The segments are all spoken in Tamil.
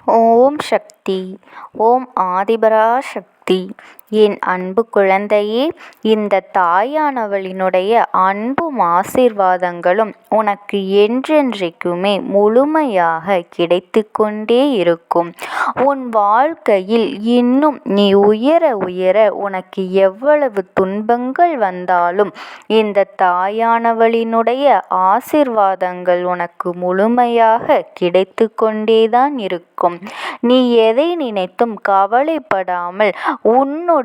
ஓம் சக்தி. ஓம் ஆதிபரா சக்தி. என் அன்பு குழந்தையே, இந்த தாயானவளினுடைய அன்பும் ஆசீர்வாதங்களும் உனக்கு என்றென்றைக்குமே முழுமையாக கிடைத்து கொண்டே இருக்கும். உன் வாழ்க்கையில் இன்னும் நீ உயர உயர உனக்கு எவ்வளவு துன்பங்கள் வந்தாலும் இந்த தாயானவளினுடைய ஆசீர்வாதங்கள் உனக்கு முழுமையாக கிடைத்து கொண்டேதான் இருக்கும். நீ எதை நினைத்தும் கவலைப்படாமல் உன்னுடைய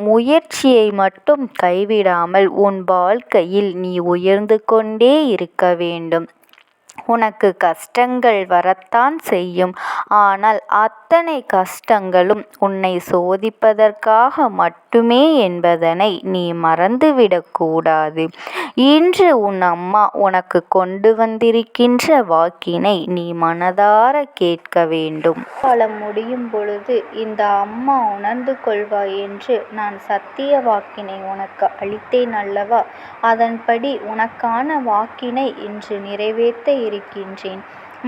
முயற்சியை மட்டும் கைவிடாமல் உன் வாழ்க்கையில் நீ உயர்ந்து கொண்டே இருக்க வேண்டும். உனக்கு கஷ்டங்கள் வரத்தான் செய்யும். ஆனால் அத்தனை கஷ்டங்களும் உன்னை சோதிப்பதற்காக மட்டுமே என்பதனை நீ மறந்துவிடக்கூடாது. இன்று உன் அம்மா உனக்கு கொண்டு வந்திருக்கின்ற வாக்கினை நீ மனதார கேட்க வேண்டும். காலம் முடியும் பொழுது இந்த அம்மா உணர்ந்து கொள்வாய் என்று நான் சத்திய வாக்கினை உனக்கு அளித்தேன் அல்லவா? அதன்படி உனக்கான வாக்கினை இன்று நிறைவேற்ற இருக்கின்றேன்.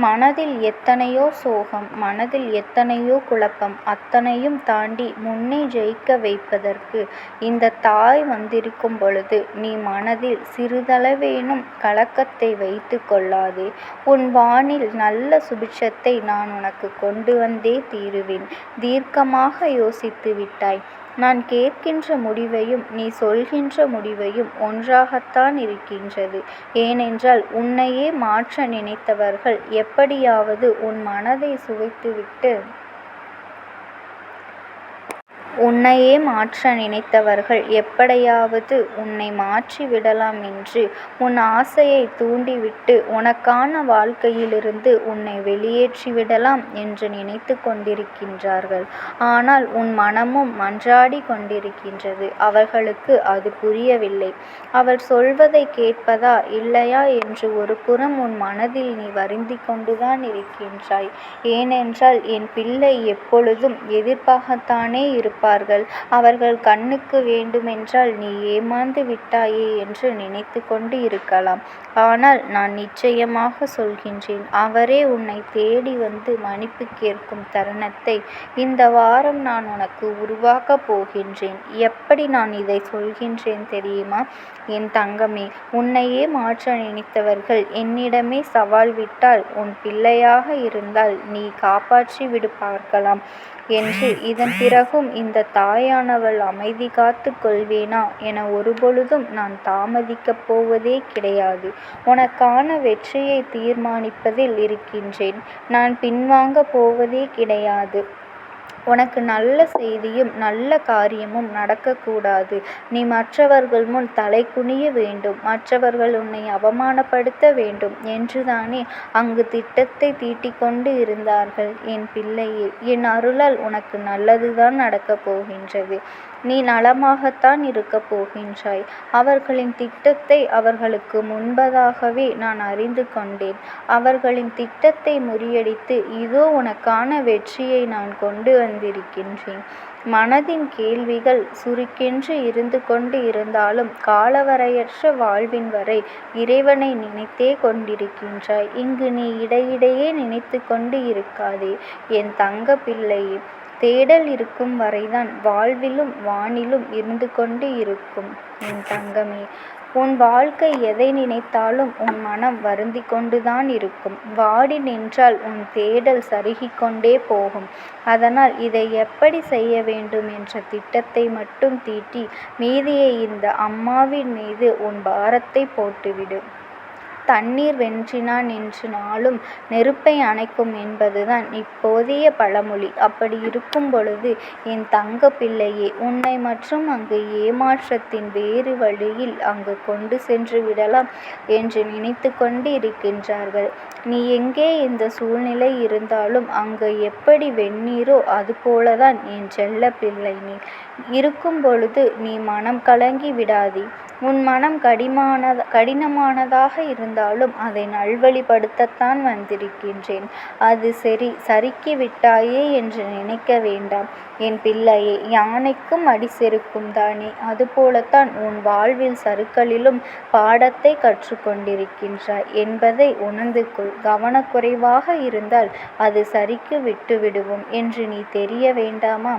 மனதில் எத்தனையோ சோகம், மனதில் எத்தனையோ குழப்பம், அத்தனையும் தாண்டி முன்னே ஜெயிக்க வைப்பதற்கு இந்த தாய் வந்திருக்கும் பொழுது நீ மனதில் சிறிதளவேனும் கலக்கத்தை வைத்து கொள்ளாதே. உன் வானில் நல்ல சுபிட்சத்தை நான் உனக்கு கொண்டு வந்தே தீருவேன். தீர்க்கமாக யோசித்து விட்டாய். நான் கேட்கின்ற முடிவையும் நீ சொல்கின்ற முடிவையும் ஒன்றாகத்தான் இருக்கின்றது. ஏனென்றால் உன்னையே மாற்ற நினைத்தவர்கள் எப்படியாவது உன் மனதை சுவைத்துவிட்டு உன்னையே மாற்ற நினைத்தவர்கள் எப்படியாவது உன்னை மாற்றி விடலாம் என்று உன் ஆசையை தூண்டிவிட்டு உனக்கான வாழ்க்கையிலிருந்து உன்னை வெளியேற்றிவிடலாம் என்று நினைத்து கொண்டிருக்கின்றார்கள். ஆனால் உன் மனமும் மன்றாடி கொண்டிருக்கின்றது. அவர்களுக்கு அது புரியவில்லை. அவள் சொல்வதை கேட்பதா இல்லையா என்று ஒரு புறம் உன் மனதில் நீ வருந்தி கொண்டுதான் இருக்கின்றாய். ஏனென்றால் என் பிள்ளை எப்பொழுதும் எதிர்ப்பாகத்தானே இருப்பார்கள். அவர்கள் கண்ணுக்கு வேண்டுமென்றால் நீ ஏமாந்து விட்டாயே என்று நினைத்து கொண்டு இருக்கலாம். ஆனால் நான் நிச்சயமாக சொல்கின்றேன், அவரே உன்னை தேடி வந்து மன்னிப்பு கேட்கும் தருணத்தை இந்த வாரம் நான் உனக்கு உருவாக்கப் போகின்றேன். எப்படி நான் இதை சொல்கின்றேன் தெரியுமா? என் தங்கமே, உன்னையே மாற்ற நினைத்தவர்கள் என்னிடமே சவால் விட்டால் உன் பிள்ளையாக இருந்தால் நீ காப்பாற்றி விடு பார்க்கலாம் என்று இதன் பிறகும் இந்த தாயானவள் அமைதி காத்து கொள்வேனா என ஒருபொழுதும் நான் தாமதிக்கப் போவதே கிடையாது. உனக்கான வெற்றியை தீர்மானிப்பதில் இருக்கின்றேன். நான் பின்வாங்க போவதே கிடையாது. உனக்கு நல்ல செய்தியும் நல்ல காரியமும் நடக்கக்கூடாது. நீ மற்றவர்கள் முன் தலை குனிய வேண்டும், மற்றவர்கள் உன்னை அவமானப்படுத்த வேண்டும் என்றுதானே அங்கு திட்டத்தை தீட்டிக் கொண்டு இருந்தார்கள். என் பிள்ளையே, என் அருளால் உனக்கு நல்லதுதான் நடக்கப் போகின்றது. நீ நலமாகத்தான் இருக்கப் போகின்றாய். அவர்களின் திட்டத்தை அவர்களுக்கு முன்பதாகவே நான் அறிந்து கொண்டேன். அவர்களின் திட்டத்தை முறியடித்து இதோ உனக்கான வெற்றியை நான் கொண்டு வந்திருக்கின்றேன். மனதின் கேள்விகள் சுருக்கென்று இருந்து கொண்டு இருந்தாலும் காலவரையற்ற வாழ்வின் வரை இறைவனை நினைத்தே கொண்டிருக்கின்றாய். இங்கு நீ இடையிடையே நினைத்து கொண்டு இருக்காதே என் தங்க பிள்ளையே. தேடல் இருக்கும் வரைதான் வாழ்விலும் வானிலும் இருந்து கொண்டு இருக்கும் என் தங்கமே. உன் வாழ்க்கை எதை நினைத்தாலும் உன் மனம் வருந்தி கொண்டுதான் இருக்கும். வாடி நின்றால் உன் தேடல் சருகிக்கொண்டே போகும். அதனால் இதை எப்படி செய்ய வேண்டும் என்ற திட்டத்தை மட்டும் தீட்டி மீதியை இந்த அம்மாவின் மீது உன் பாரத்தை போட்டுவிடு. தண்ணீர் வென்றினான் என்று நாளும் நெருப்பை அணைக்கும் என்பதுதான் இப்போதைய பழமொழி. அப்படி இருக்கும் பொழுது என் தங்க பிள்ளையே, உன்னை மற்றும் அங்கு ஏமாற்றத்தின் வேறு வழியில் அங்கு கொண்டு சென்று விடலாம் என்று நினைத்து கொண்டு இருக்கின்றார்கள். நீ எங்கே இந்த சூழ்நிலை இருந்தாலும் அங்கு எப்படி வெந்நீரோ அதுபோலதான் என் செல்ல பிள்ளை. நீ இருக்கும் பொழுது நீ மனம் கலங்கி விடாதே. உன் மனம் கடினமானதாக இருந்தால் வந்தாலும் அதை நல்வழிப்படுத்தத்தான் வந்திருக்கின்றேன். அது சறுக்கி விட்டாயே என்று நினைக்க வேண்டாம் என் பிள்ளையே. யானைக்கும் அடிசெருக்கும் தானே, அதுபோலத்தான் உன் வாழ்வில் சறுக்கலிலும் பாடத்தை கற்றுக்கொண்டிருக்கின்றாய் என்பதை உணர்ந்து கொள். கவனக்குறைவாக இருந்தால் அது சறுக்கி விட்டுவிடுவோம் என்று நீ தெரிய வேண்டாமா?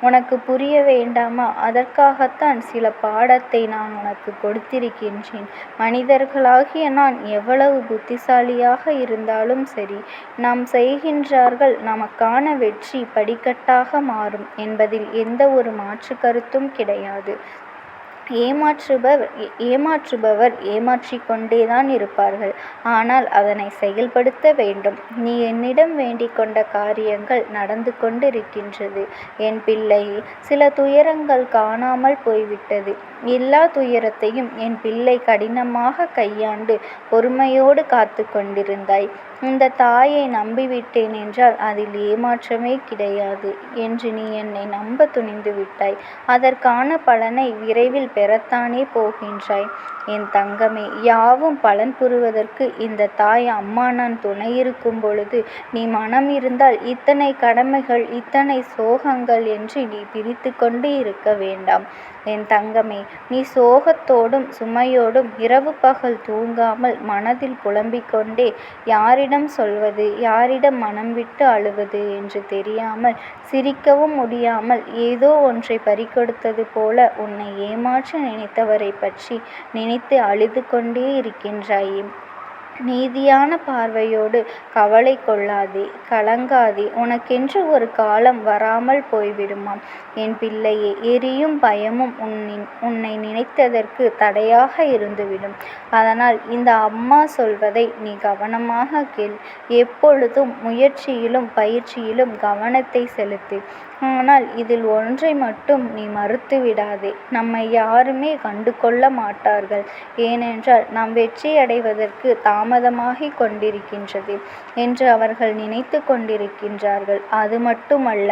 உனக்கு புரிய வேண்டாமா? அதற்காகத்தான் சில பாடத்தை நான் உனக்கு கொடுத்திருக்கின்றேன். மனிதர்களாகிய நான் எவ்வளவு புத்திசாலியாக இருந்தாலும் சரி, நாம் செய்கின்றார்கள் நமக்கான வெற்றி படிக்கட்டாக மாறும் என்பதில் எந்த ஒரு மாற்று கருத்தும் கிடையாது. ஏமாற்றுபவர் ஏமாற்றிக் கொண்டேதான் இருப்பார்கள். ஆனால் அதனை செயல்படுத்த வேண்டும். நீ என்னிடம் வேண்டிக் கொண்ட காரியங்கள் நடந்து கொண்டிருக்கின்றது என் பிள்ளையே. சில துயரங்கள் காணாமல் போய்விட்டது. எல்லா துயரத்தையும் என் பிள்ளை கடினமாக கையாண்டு பொறுமையோடு காத்து கொண்டிருந்தாய். இந்த தாயை நம்பிவிட்டேன் என்றால் அதில் ஏமாற்றமே கிடையாது என்று நீ என்னை நம்ப துணிந்து விட்டாய். அதற்கான பலனை விரைவில் பெறத்தானே போகின்றாய் என் தங்கமே. யாவும் பலன் புரிவதற்கு இந்த தாய் அம்மா நான் துணையிருக்கும் பொழுது நீ மனம் இருந்தால் இத்தனை கடமைகள் இத்தனை சோகங்கள் என்று நீ பிரித்து கொண்டு இருக்க வேண்டாம் என் தங்கமே. நீ சோகத்தோடும் சுமையோடும் இரவு பகல் தூங்காமல் மனதில் புலம்பிக் கொண்டே யாரிடம் சொல்வது, யாரிடம் மனம் விட்டு அழுவது என்று தெரியாமல், சிரிக்கவும் முடியாமல் ஏதோ ஒன்றை பறிகொடுத்தது போல உன்னை ஏமாற்ற நினைத்தவரை பற்றி நினைத்து அழுது கொண்டே இருக்கின்றாயே. நீதியான பார்வையோடு கவலை கொள்ளாதே, கலங்காதே. உனக்கென்று ஒரு காலம் வராமல் போய்விடுமாம் என் பிள்ளையே. எரியும் பயமும் உன்னை நினைத்ததற்கு தடையாக இருந்துவிடும். அதனால் இந்த அம்மா சொல்வதை நீ கவனமாக கேள். எப்பொழுதும் முயற்சியிலும் பயிற்சியிலும் கவனத்தை செலுத்து. ஆனால் இதில் ஒன்றை மட்டும் நீ மறுத்து விடாதே. நம்மை யாருமே கண்டு கொள்ள மாட்டார்கள். ஏனென்றால் நாம் வெற்றி அடைவதற்கு தாமதமாகிக் கொண்டிருக்கின்றது என்று அவர்கள் நினைத்து கொண்டிருக்கின்றார்கள். அது மட்டுமல்ல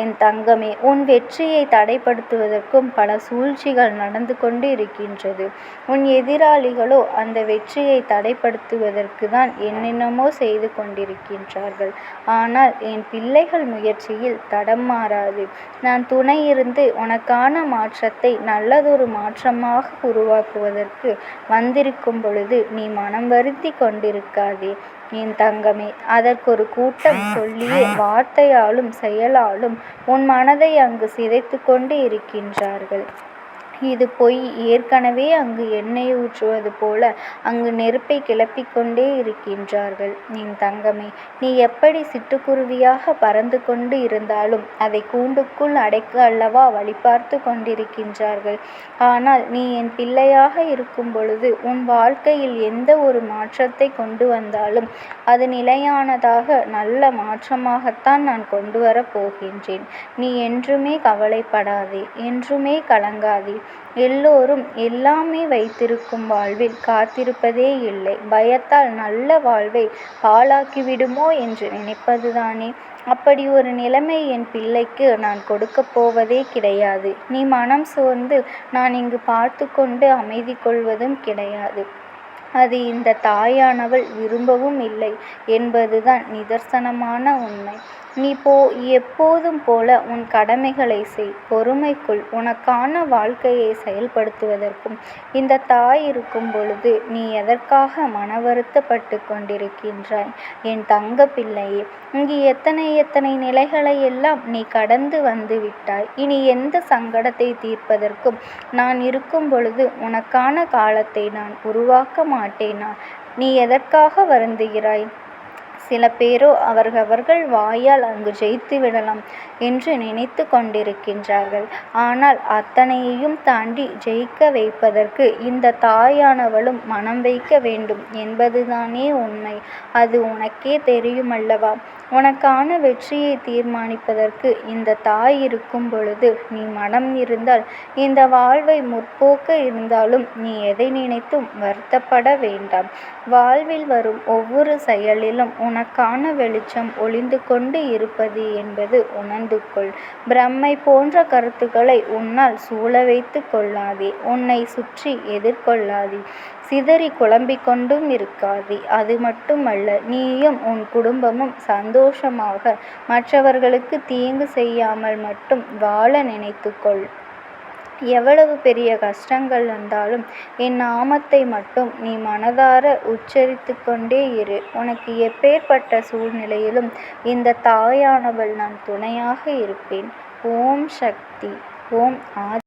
என் தங்கமே, உன் வெற்றியை தடைப்படுத்துவதற்கும் பல சூழ்ச்சிகள் நடந்து கொண்டு இருக்கின்றது. உன் எதிராளிகளோ அந்த வெற்றியை தடைப்படுத்துவதற்கு தான் என்னென்னமோ செய்து கொண்டிருக்கின்றார்கள். ஆனால் என் பிள்ளைகள் முயற்சியில் தடம் மாறாது. நான் துணை இருந்து உனக்கான மாற்றத்தை நல்லதொரு மாற்றமாக உருவாக்குவதற்கு வந்திருக்கும் பொழுது நீ மனம் வருத்தி கொண்டிருக்காதே என் தங்கமே. அதற்கொரு கூட்டம் சொல்லியே வார்த்தையாலும் செயலாலும் உன் மனதை அங்கு சிதைத்து கொண்டு இருக்கின்றார்கள். இது பொய். ஏற்கனவே அங்கு எண்ணெய் ஊற்றுவது போல அங்கு நெருப்பை கிளப்பிக் கொண்டே இருக்கின்றார்கள் என் தங்கமே. நீ எப்படி சிட்டுக்குருவியாக பறந்து கொண்டு இருந்தாலும் அதை கூண்டுக்குள் அடைக்க அல்லவா வழி பார்த்து கொண்டிருக்கின்றார்கள். ஆனால் நீ என் பிள்ளையாக இருக்கும் பொழுது உன் வாழ்க்கையில் எந்த ஒரு மாற்றத்தை கொண்டு வந்தாலும் அது நிலையானதாக நல்ல மாற்றமாகத்தான் நான் கொண்டு வரப் போகின்றேன். நீ என்றுமே கவலைப்படாதே, என்றுமே கலங்காதே. எல்லோரும் எல்லாமே வைத்திருக்கும் வாழ்வில் காத்திருப்பதே இல்லை. பயத்தால் நல்ல வாழ்வை பாழாக்கிவிடுமோ என்று நினைப்பதுதானே. அப்படி ஒரு நிலைமை என் பிள்ளைக்கு நான் கொடுக்கப் போவதே கிடையாது. நீ மனம் சோர்ந்து நான் இங்கு பார்த்து கொண்டு அமைதி கொள்வதும் கிடையாது. அது இந்த தாயானவள் விரும்பவும் இல்லை என்பதுதான் நிதர்சனமான உண்மை. நீ எப்போதும் போல உன் கடமைகளை செய். பொறுமைக்குள் உனக்கான வாழ்க்கையை செயல்படுத்துவதற்கும் இந்த தாய் இருக்கும் பொழுது நீ எதற்காக மன வருத்தப்பட்டு கொண்டிருக்கின்றாய் என் தங்க பிள்ளையே. இங்கு எத்தனை நிலைகளை எல்லாம் நீ கடந்து வந்து விட்டாய். இனி எந்த சங்கடத்தை தீர்ப்பதற்கும் நான் இருக்கும் பொழுது உனக்கான காலத்தை நான் உருவாக்க மாட்டேனா? நீ எதற்காக வருந்துகிறாய்? சில பேரோ அவர்கள் வாயால் அங்கு ஜெயித்து விடலாம் என்று நினைத்து கொண்டிருக்கின்றார்கள். ஆனால் அத்தனையையும் தாண்டி ஜெயிக்க வைப்பதற்கு இந்த தாயானவளும் மனம் வைக்க வேண்டும் என்பதுதானே உண்மை. அது உனக்கே தெரியுமல்லவா? உனக்கான வெற்றியை தீர்மானிப்பதற்கு இந்த தாய் இருக்கும் பொழுது நீ மனம் இருந்தால் இந்த வாழ்வை முற்போக்க இருந்தாலும் நீ எதை நினைத்தும் வருத்தப்பட வேண்டாம். வாழ்வில் வரும் ஒவ்வொரு செயலிலும் உனக்கான வெளிச்சம் ஒளிந்து கொண்டு இருப்பது என்பது உணர்ந்து கொள். பிரம்மை போன்ற கருத்துக்களை உன்னால் சூழ வைத்து கொள்ளாதே. உன்னை சுற்றி எதிர்கொள்ளாதே. சிதறி குழம்பிக் கொண்டும் இருக்காதே. அது மட்டுமல்ல, நீயும் உன் குடும்பமும் சந்தோஷமாக மற்றவர்களுக்கு தீங்கு செய்யாமல் மட்டும் வாழ நினைத்துக்கொள். எவ்வளவு பெரிய கஷ்டங்கள் வந்தாலும் என் நாமத்தை மட்டும் நீ மனதார உச்சரித்து கொண்டே இரு. உனக்கு எப்பேற்பட்ட சூழ்நிலையிலும் இந்த தாயானவள் நான் துணையாக இருப்பேன். ஓம் சக்தி. ஓம் ஆதி.